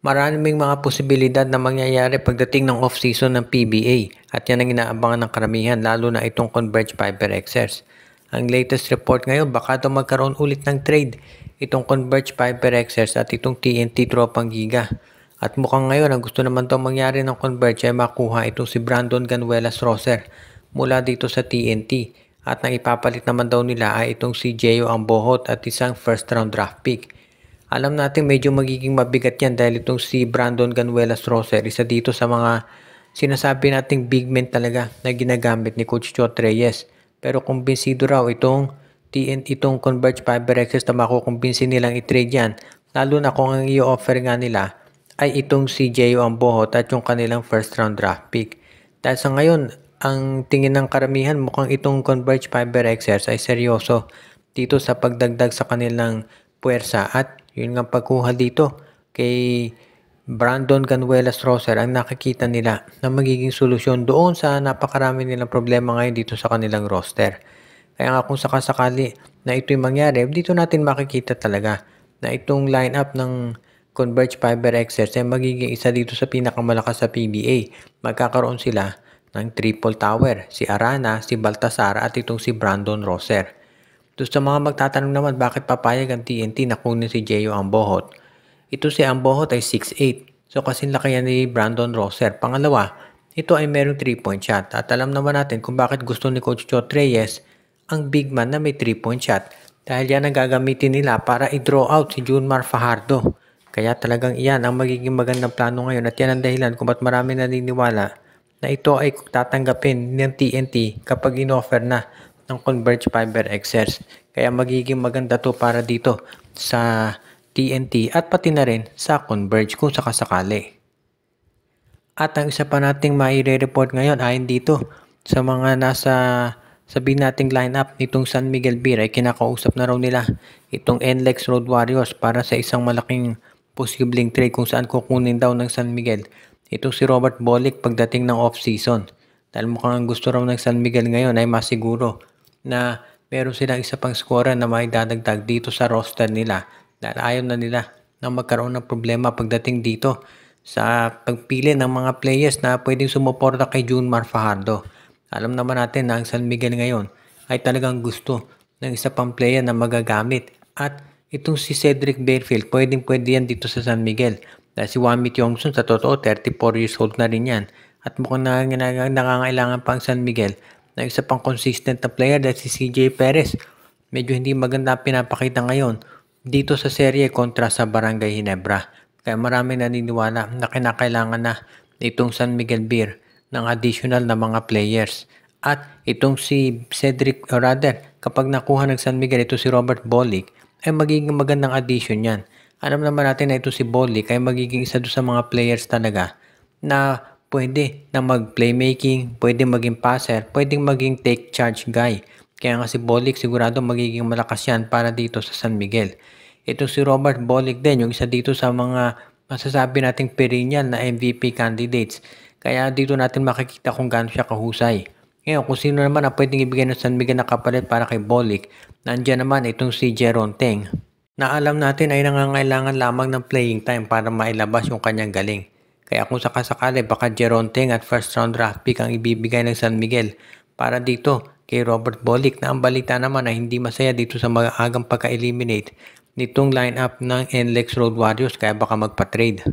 Maraming mga posibilidad na mangyayari pagdating ng off-season ng PBA at yan ang inaabangan ng karamihan lalo na itong Converge Fiber XRs. Ang latest report ngayon baka daw magkaroon ulit ng trade itong Converge Fiber XRs at itong TNT Tropang Giga. At mukhang ngayon ang gusto naman daw mangyari ng Converge ay makuha itong si Brandon Ganuelas Roser mula dito sa TNT. At nang ipapalit naman daw nila ay itong si Gio Ambohot at isang first round draft pick. Alam natin medyo magiging mabigat yan dahil itong si Brandon Ganuelas Roser, isa dito sa mga sinasabi nating big men talaga na ginagamit ni Coach Chot Reyes. Pero kumbinsido raw itong Converge Fiber XS na makukumbinsin nilang i-trade yan. Lalo na kung ang i-offer nga nila ay itong si Gio Ambohot at yung kanilang first round draft pick. Dahil sa ngayon, ang tingin ng karamihan mukhang itong Converge Fiber XS ay seryoso dito sa pagdagdag sa kanilang puwersa at yun nga pagkuha dito kay Brandon Ganuelas Roser ang nakikita nila na magiging solusyon doon sa napakarami nilang problema ngayon dito sa kanilang roster. Kaya nga kung sakasakali na ito'y mangyari, dito natin makikita talaga na itong lineup ng Converge Fiber XS ay magiging isa dito sa pinakamalakas sa PBA. Magkakaroon sila ng triple tower, si Arana, si Baltasar at itong si Brandon Roser. Doon sa mga magtatanong naman bakit papayag ang TNT na kunin si Gio Ambohot. Ito si Ambohot ay 6'8". So kasing laki yan ni Brandon Roser. Pangalawa, ito ay merong 3-point shot. At alam naman natin kung bakit gusto ni Coach Chot Reyes ang big man na may 3-point shot. Dahil yan ang gagamitin nila para i-draw out si Junmar Fajardo. Kaya talagang iyan ang magiging magandang plano ngayon. At yan ang dahilan kung ba't marami naniniwala na ito ay tatanggapin ng TNT kapag in-offer na ng Converge Fiber XRs. Kaya magiging maganda to para dito sa TNT at pati na rin sa Converge kung sakasakali. At ang isa pa nating maire-report ngayon ay dito sa mga nasa sabihin nating lineup nitong San Miguel Beer ay kinakausap na raw nila itong NLEX Road Warriors para sa isang malaking posibleng trade kung saan kukunin daw ng San Miguel. Ito si Robert Bolick pagdating ng off-season. Dahil mukhang gusto raw ng San Miguel ngayon ay masiguro na meron silang isa pang scorer na may dadagdag dito sa roster nila dahil ayaw na nila na magkaroon ng problema pagdating dito sa pagpili ng mga players na pwedeng sumuporta kay Junmar Fajardo. Alam naman natin na ang San Miguel ngayon ay talagang gusto ng isa pang player na magagamit at itong si Cedric Barefield pwede yan dito sa San Miguel dahil si Wamit Yongson sa totoo 34 years old na rin yan at mukhang nangangailangan pa ang San Miguel na isa pang consistent na player dahil si CJ Perez. Medyo hindi maganda pinapakita ngayon dito sa serye kontra sa Barangay Ginebra. Kaya marami naniniwala na kinakailangan na itong San Miguel Beer ng additional na mga players. At itong si kapag nakuha ng San Miguel ito si Robert Bolick ay magiging magandang addition yan. Alam naman natin na ito si Bolick ay magiging isa doon sa mga players talaga na pwede na mag-playmaking, pwede maging passer, pwedeng maging take charge guy. Kaya nga si Bolick sigurado magiging malakas yan para dito sa San Miguel. Ito si Robert Bolick din, yung isa dito sa mga masasabi nating perennial na MVP candidates. Kaya dito natin makikita kung gaano siya kahusay. Ngayon, kung sino naman ang pwedeng ibigay ng San Miguel na kapalit para kay Bolick, nandiyan naman itong si Jeron Teng na alam natin ay nangangailangan lamang ng playing time para mailabas yung kanyang galing. Kaya kung sakasakali baka Jeron Teng at first round draft pick ang ibibigay ng San Miguel para dito kay Robert Bolick na ang balita naman ay hindi masaya dito sa maagang pagka-eliminate nitong lineup ng NLEX Road Warriors kaya baka magpa-trade.